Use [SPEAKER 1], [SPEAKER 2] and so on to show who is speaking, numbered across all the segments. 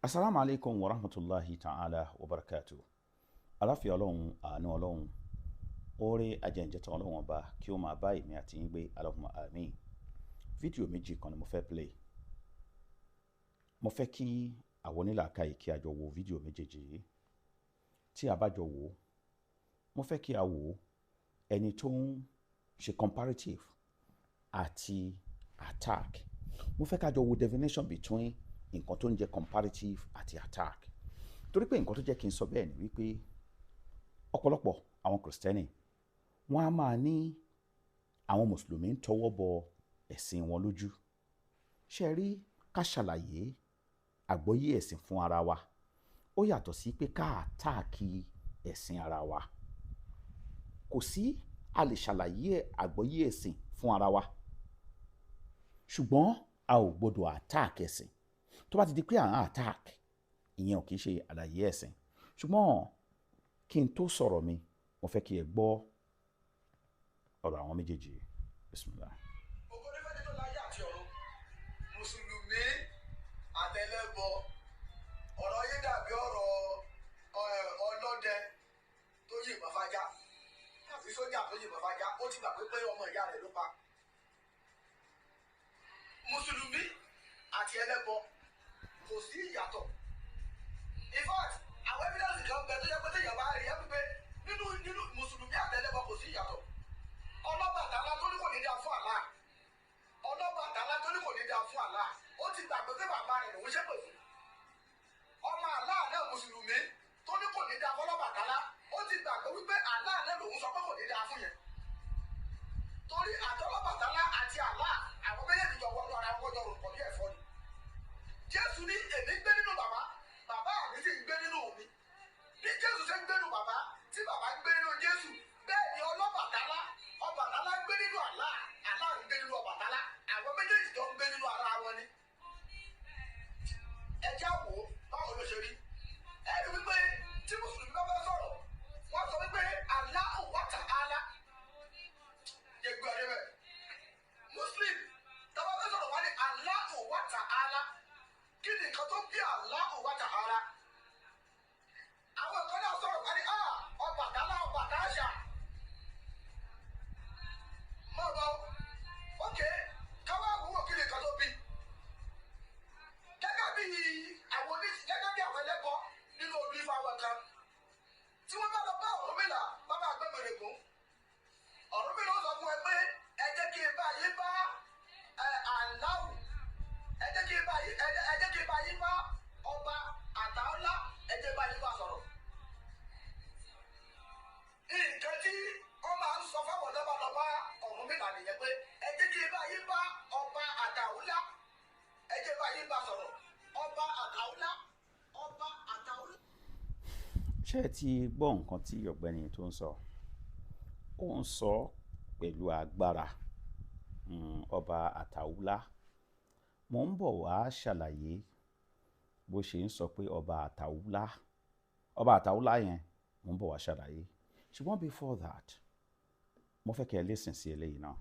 [SPEAKER 1] Assalamu alaikum wa rahmatullahi ta'ala wa barakatuh. Aláfíà Ọlọ́run, àánú Ọlọ́run, oore ajẹ́njẹ́tàn Ọlọ́run ọba kí ó máa bá èmi àti yín gbé, Allahumma àmín. Fídíò méjì kan ni mo fẹ́ play. Mo fẹ́ kí àwọn onílàákàyè kí a jọ wo fídíò méjèèjì yìí. Tí a bá jọ wò, mo fẹ́ kí a wò ẹni tó ń ṣe comparative àti attack. Mo fẹ́ ká jọ wo definition between nǹkan tó ń jẹ́ comparative àti attack. Torí pé nǹkan tó jẹ́ kí n sọ bẹ́ẹ̀ ni wípé ọ̀pọ̀lọpọ̀ àwọn kìrìsìtẹ́nì wọ́n á máa ní àwọn mùsùlùmí ń tọwọ́ bọ ẹ̀sìn wọn lójú. Ṣé rí ká ṣàlàyé àgbọ́yé ẹ̀sìn fún ara wa ó yàtọ̀ sí pé ká àtáàkì ẹ̀sìn ara wa. Kò sí a lè ṣàlàyé àgbọ́yé ẹ̀sìn fún ara wa ṣùgbọ́n a ò gbọdọ̀ attack ẹ̀sìn. Tó bá ti di pé à ń attack, ìyẹn ò kìí ṣe àlàyé ẹ̀sìn. Ṣùgbọ́n kí n tó sọ̀rọ̀ mi, mo fẹ́ kí ẹ gbọ́ ọ̀rọ̀ àwọn méjèèjì. Bismillah.
[SPEAKER 2] Ògbónífẹ́ni tó láyé àti ọ̀run, Mùsùlùmí àtẹlẹ́bọ, ọ̀rọ̀ yìí dàbí ọ̀rọ̀ ọlọ́dẹ tó yìnbọn fájá, àbí sójà tó yìnbọn fájá, ó ti gbàgbé pé ọmọ ìyá rẹ̀ ló pa. Mùsùlùmí àti ẹlẹ́bọ kò sí ìyàtọ̀. In fact, àwọn evidence kan bẹ tó yẹ pé téèyàn bá rí ẹ pé nínú Mùsùlùmí àti ẹlẹ́bọ kò sí ìyàtọ̀. Ọlọ́bàtálá tó ní kò ní dáa fún Allah. Ọlọ́bàtálá tó ní kò ní dáa fún Allah. Ó ti gbàgbé pé bàbá rẹ̀ lòún ṣépè fún. Ọmọ Allah náà Mùsùlùmí tó ní kò ní dáa fún Ọlọ́bàtálá. Ó ti gbàgbé wípé Allah náà lòún sọ pé kò ní dáa fún yẹn. Torí àtọlọ́bàtálá àti Allah àwọn méjèèjì jọ wọnú ara wọn jọ rò pọ̀ bí ẹ̀fọ́ ni. Jésù ní èmi gbé nínú bàbá, bàbá mi sì ń gbé nínú mi. Bí Jésù ṣe ń gbé nínú bàbá, tí bàbá ń gbé nínú Jésù, bẹ́ẹ̀ ni Ọlọ́bàtálá ń gbé nínú Allah, Allah ń gbé nínú Ọbàtálá. Àwọn méjèèjì jọ ń gbé nínú ara wọn ni. Ẹ já wò ó, báwo ló ṣe rí? Ẹ rí wípé tí Mùsùlùmí bá fẹ́ sọ̀rọ̀, wọ́n sọ wípé Allahu wa ta'ala. Yẹ gbé ọdẹ bẹ́ẹ̀. Muslim, tọ́ba fẹ́ sọ̀rọ̀ wá ní Allahu wa ta'ala. Kí ni nǹkan tó bí Allahu wa ta'ala? Àwọn kan náà sọ̀rọ̀ wá ní Ọbàtálá Ọbàtáṣà. Mọ̀ bọ́, ókè, káwá wúwo kí ni nǹkan tó bí? Gẹ́gẹ́ bí àwọn ẹlẹ́bọ nínú olú ifá wọn kan. Tí wọ́n bá lọ bá Ọ̀rúnmìlà, bàbá Àgbẹ̀mọ̀rẹ̀gùn. Ọ̀rúnmìlà ó sọ fún ẹ pé ẹ jẹ́ kí n bá yín bá Allahu. Ẹ jẹ́ kí n bá yín bá ọba Àtàọ́lá, ẹ jẹ́ bá yín bá sọ̀rọ̀. Nǹkan tí wọ́n máa ń sọ fáwọn ọ̀dọ́ bá lọ bá Ọ̀rúnmìlà nìyẹn pé ẹ jẹ́ kí n bá yín bá ọba Àtàọ́lá, ẹ jẹ́ bá yín bá sọ̀rọ̀. Ọba Àtàọ́lá.
[SPEAKER 1] Ṣé ẹ ti gbọ́ nǹkan tí ọ̀gbẹ́ni tó ń sọ? Ó ń sọ pẹ̀lú agbára. Ọba Àtàọ́lá. Mo ń bọ̀ wá ṣàlàyé bó ṣe ń sọ pé ọba Àtàọ́lá yẹn mo ń bọ̀ wá ṣàlàyé. Ṣùgbọ́n before that, mo fẹ́ kẹ́ ẹ listen sí eléyìí náà.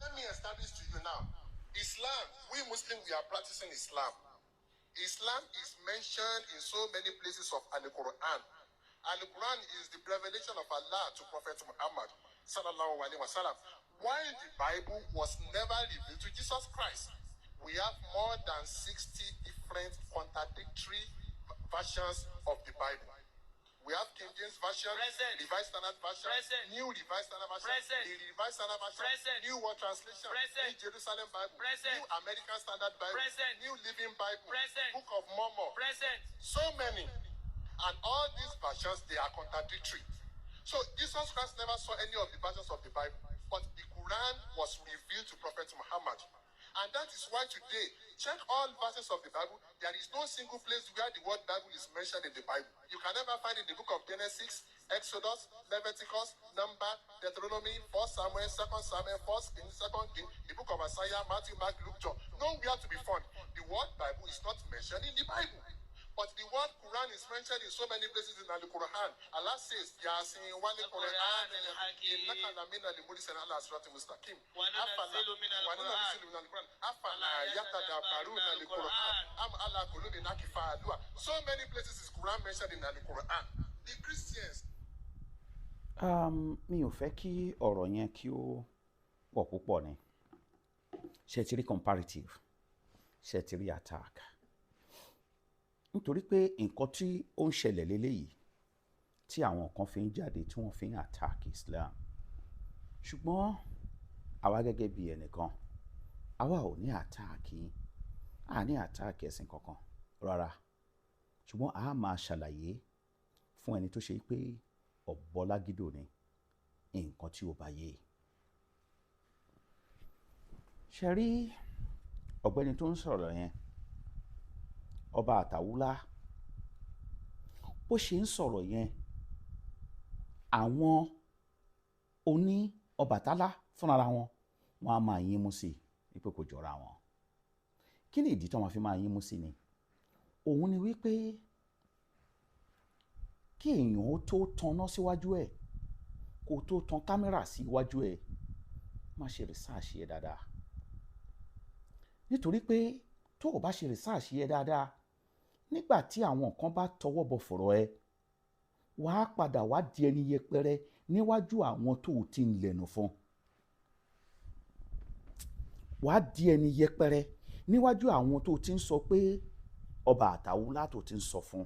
[SPEAKER 3] Let me establish to you now. Islam, we Muslims, we are practicing Islam. Islam is mentioned in so many places of Al-Quran. Al-Quran is the revelation of Allah to Prophet Muhammad sallallahu alaihi wasallam. While the Bible was never revealed to Jesus Christ, we have more than 60 different contradictory versions of the Bible. We have King James Version,
[SPEAKER 4] Present.
[SPEAKER 3] Revised Standard Version,
[SPEAKER 4] Present.
[SPEAKER 3] New Revised Standard Version,
[SPEAKER 4] Present.
[SPEAKER 3] the Revised Standard Version,
[SPEAKER 4] Present.
[SPEAKER 3] New World Translation,
[SPEAKER 4] Present.
[SPEAKER 3] New Jerusalem Bible,
[SPEAKER 4] Present.
[SPEAKER 3] New American Standard Bible,
[SPEAKER 4] Present.
[SPEAKER 3] New Living Bible,
[SPEAKER 4] Present.
[SPEAKER 3] Book of Mormon.
[SPEAKER 4] Present.
[SPEAKER 3] So many. And all these versions, they are contradictory. So Jesus Christ never saw any of the versions of the Bible, but the Quran was revealed to Prophet Muhammad. And that is why today, check all verses of the Bible. There is no single place where the word Bible is mentioned in the Bible. You can never find in the book of Genesis, Exodus, Leviticus, Number, Deuteronomy, 1 Samuel, 2 Samuel, 1 Kings, 2 Kings, the book of Isaiah, Matthew, Mark, Luke, John. Nowhere to be found. The word Bible is not mentioned in the Bible. But the word Quran is mentioned in so many places in the Quran. Allah says, Yasin wal Quran innaka lamina al-mursalin ala siratin mustaqim.
[SPEAKER 2] Wa nunazzilu min al-Quran
[SPEAKER 3] Afala yatadabbaruna al-Quran am ala qulubin akfaluha. So many places is Quran mentioned in the Quran. The Christians
[SPEAKER 1] mi ò fẹ́ kí ọ̀rọ̀ yẹn kí ó pọ̀ púpọ̀ ni. Ṣé ti rí comparative? Ṣé ti rí attack? Nítorí pé nǹkan tí ó ń ṣẹlẹ̀ léléyìí tí àwọn kan fi ń jáde tí wọ́n fi ń attack Islam. Ṣùgbọ́n àwa gẹ́gẹ́ bí ẹnìkan, àwa ò ní attack yín, a ní attack ẹ̀sìn kankan rárá. Ṣùgbọ́n a máa ṣàlàyé fún ẹni tó ṣe pé ọ̀bọ̀lágídò ni nǹkan tí ó bá yé. Ṣé rí ọ̀gbẹ́ni tó ń sọ̀rọ̀ yẹn, Ọbatala, bó ṣe ń sọ̀rọ̀ yẹn, àwọn oní Ọbatala fúnra wọn á máa yín mú sí i pé kò jọra wọn. Kí ni ìdí tí wọ́n fi máa yín mú sí ni? Òun ni wípé kí èèyàn ó tó tanná síwájú ẹ̀, kó tó tan kámẹ́rà síwájú ẹ̀, má ṣe research ẹ̀ dáadáa. Nítorí pé tó o bá ṣe research ẹ̀ dáadáa, nígbà tí àwọn kan bá tọwọ́ bọ fọ̀rọ̀ ẹ, wàá padà wá di ẹni yẹpẹrẹ níwájú àwọn tó o ti ń lẹ̀nù fún. Wàá di ẹni yẹpẹrẹ níwájú àwọn tó o ti ń sọ pé Ọbatala tó ti ń sọ fún.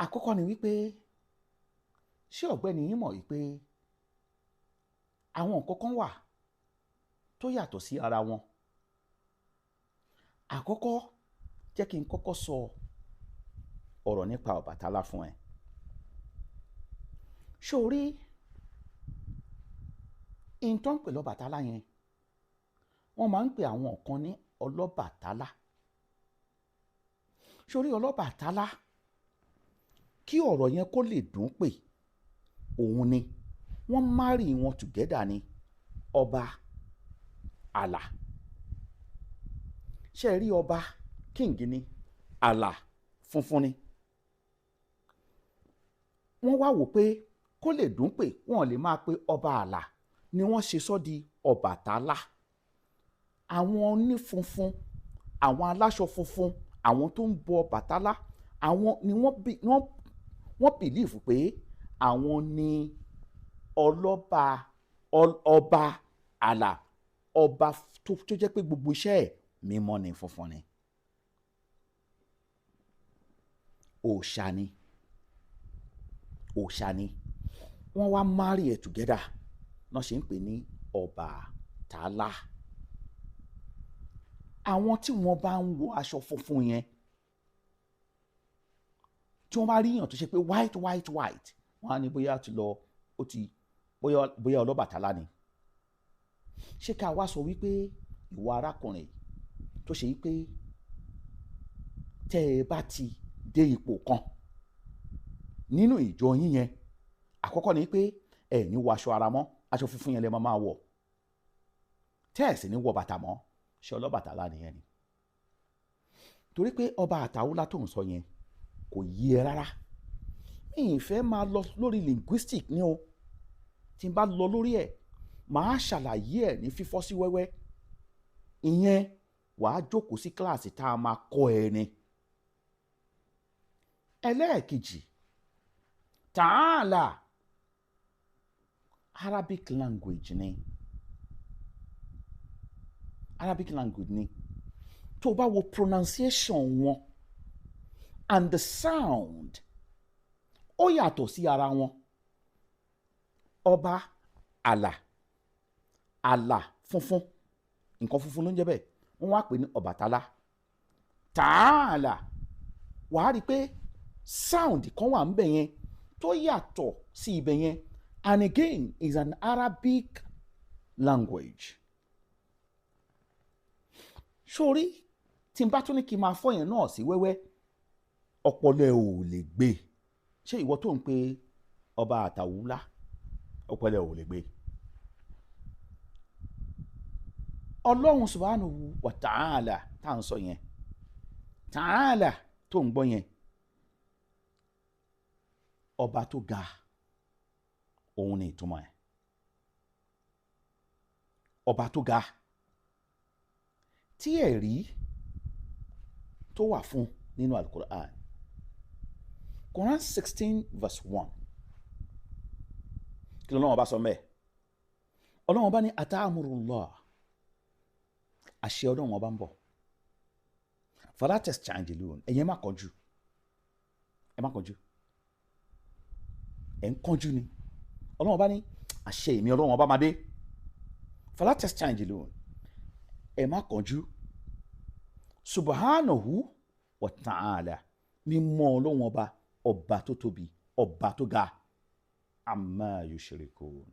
[SPEAKER 1] Àkọ́kọ́ ni wípé ṣé ọ̀gbẹ́ni yín mọ̀ wípé àwọn nǹkan kan wà tó yàtọ̀ sí ara wọn. Àkọ́kọ́ jẹ́ kí n kọ́kọ́ sọ ọ̀rọ̀ nípa Ọbatala fún ẹ. Ṣé o rí ìtàn ń pè l'Ọbatala yẹn? Wọ́n máa ń pè àwọn kan ní ọlọ́bàtálá. Ṣé o rí ọlọ́bàtálá? Kí ọ̀rọ̀ yẹn kó lè dùn pé òun ni wọ́n marry wọn together ní Ọbatala. Ṣé ẹ rí ọba king ni, àlà funfun ni. Wọ́n wá wò pé kó lè dùn pé wọ́n lè máa pe Ọbatala ni wọ́n ṣe sọ di Ọbatala. Àwọn onífunfun, àwọn aláṣọ funfun, àwọn tó ń bọ Ọbatala, àwọn ni wọ́n believe pé àwọn ni Ọbatala, ọba tó jẹ́ pé gbogbo iṣẹ́ ẹ̀ mímọ́ ni, funfun ni, òòṣà ni. Wọ́n wá marry ẹ̀ together náà ṣe ń pè ní Ọbatala. Àwọn tí wọ́n bá ń wọ aṣọ funfun yẹn, tí wọ́n bá rí èèyàn tó ṣe pé white wọ́n á ní bóyá bóyá ọlọ́bàtálá ni. Ṣé ká wá sọ wípé ìwọ arákùnrin tó ṣe wípé tẹ́ ẹ bá ti dé ipò kan nínú ìjọ yín yẹn, àkọ́kọ́ ni pé ẹ ní wọ aṣọ ara mọ́, aṣọ funfun yẹn lẹ máa wọ̀, tẹ́ ẹ sì ní wọ bàtà mọ́, ṣé ọlọ́bàtálá nìyẹn ni? Torí pé Ọbatala tó ń sọ yẹn kò yé ẹ rárá. Mi ì fẹ́ máa lọ lórí linguistic ni o. Tí n bá lọ lórí ẹ̀, màá ṣàlàyé ẹ̀ ní fífọ́ sí wẹ́wẹ́. Ìyẹn wàá jókòó sí kíláàsì tá a máa kọ́ ẹ ni. Ẹlẹ́ẹ̀kejì, Ta'ala, Arabic language ni. Tó bá wo pronunciation wọn and the sound, ó yàtọ̀ sí ara wọn. Ọbatala, àlà funfun, nǹkan funfun ló ń jẹ́ bẹ́ẹ̀, wọ́n wá pè ní Ọbatala. Ta'ala, wàá rí pé sound kan wà ńbẹ̀ yẹn tó yàtọ̀ sí ibẹ̀ yẹn, and again is an Arabic language. Sórí tí n bá tún ní kí n máa fọ́ yẹn náà sí wẹ́wẹ́, ọpọlọ ẹ ò lè gbé. Ṣé ìwọ tó ń pe Ọbatala, ọpọlọ ẹ ò lè gbé? Ọlọ́run subhanahu wa ta'ala tá à ń sọ yẹn, ta'ala tó ń gbọ́ yẹn ọba tó ga òun ni ìtumọ̀ ẹ̀ ọba tó ga tí ẹ̀rí tó wà fún nínú al-Qur'an Quran 16 verse 1 kí ló lọ́wọ́ bá sọ mẹ́ Ọlọ́run bá ní ata'murullah àṣẹ Ọlọ́run bá ń bọ̀ fala tasta'jilun ẹ̀yin má kánjú ẹ má kánjú ẹ̀ ń kánjú ni Ọlọ́run bá ní àṣẹ èmi Ọlọ́run bá máa dé fala tasta'jilun ẹ má kánjú subhanahu wa ta'ala mímọ́ Ọlọ́run ọba tó tóbi ọba tó ga amma yushrikun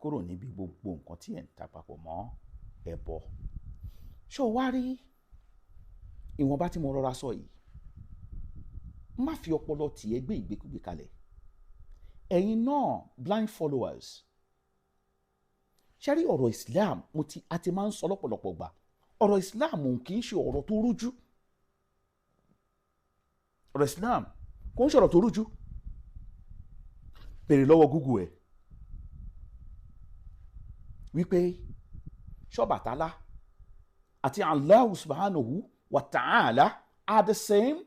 [SPEAKER 1] kúrò níbi gbogbo nǹkan tí ẹ̀ ń ta papọ̀ mọ́ ẹbọ ṣó wá rí ìwọ̀nba tí mo rọra sọ yìí má fi ọpọlọ tiẹ̀ gbé ìgbékúgbé kalẹ̀ ẹ̀yin náà blind followers ṣe rí ọ̀rọ̀ Islam a ti máa ń sọ lọ́pọ̀lọpọ̀ gbà ọ̀rọ̀ Islam kì í ṣe ọ̀rọ̀ tó rújú ọ̀rọ̀ Islam kò ń ṣe ọ̀rọ̀ tó rújú bèrè lọ́wọ́ Google ẹ̀ wípé ṣọ́bàtálá àti Allah subhanahu wa ta'ala are the same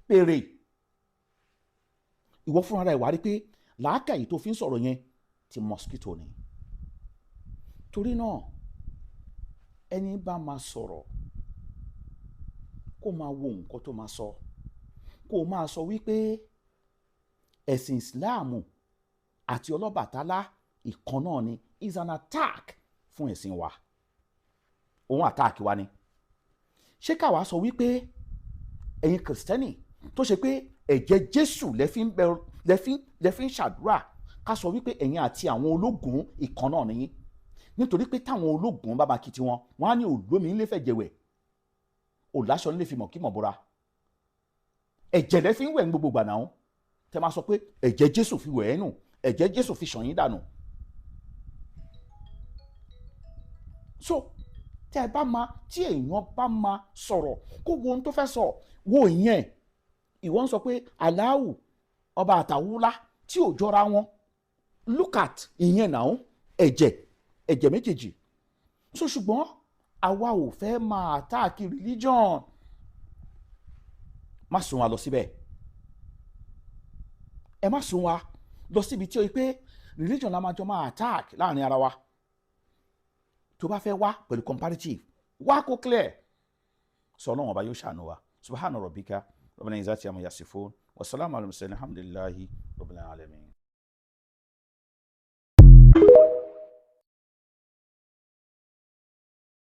[SPEAKER 1] bèrè ìwọ fúnra rẹ̀ wá rí pé làákàyè tó fi ń sọ̀rọ̀ yẹn ti mosquito ni torí náà ẹni bá máa sọ̀rọ̀ kó máa wo nǹkan tó máa sọ kó máa sọ wípé ẹ̀sìn Islam àti Ọlọ́bàtálá ìkan náà ni is an attack fún ẹ̀sìn wa òun attack wa ni ṣé káwa sọ wípé ẹ̀yin kìrìsìtẹ́nì tó ṣe pé ẹ̀jẹ̀ Jésù lẹ́fí ń ṣàdúrà ká sọ wípé ẹ̀yin àti àwọn ológun ìkan náà nìyí nítorí pé táwọn ológun bá máa kí tiwọn wọn á ní olómi ńlẹ fẹ̀jẹ̀wẹ̀ òláṣọ ńlẹ fi mọ̀ kí mọ̀ bóra ẹ̀jẹ̀ lẹ́fí ń wẹ̀ ní gbogbo gbà náà tẹ́ máa sọ pé ẹ̀jẹ̀ Jésù fi wẹ̀ ẹ́ nù ẹ̀jẹ̀ Jésù fi ṣàn yín dànù so tí èèyàn bá máa sọ̀rọ̀ kó wo ohun tó fẹ́ sọ wo ìyẹn ìwọ ń sọ pé Allahu ọba àtàwùlá tí ò jọra wọn look at ìyẹn náà ẹ̀jẹ̀ méjèèjì so ṣùgbọ́n àwa ò fẹ́ máa àtáàkì religion má sún wa lọ síbẹ̀ ẹ má sún wa lọ síbi tí ó yẹ pé religion la máa jọ máa attack láàrin ara wa tó bá fẹ́ wá pẹ̀lú comparative wá kó clear sọ Ọlọ́run ọba yóò ṣàánú wa subhana rabbika rabbil izzati amma yasifun wa salamun alal mursalin alhamdulillahi rabbil alamin.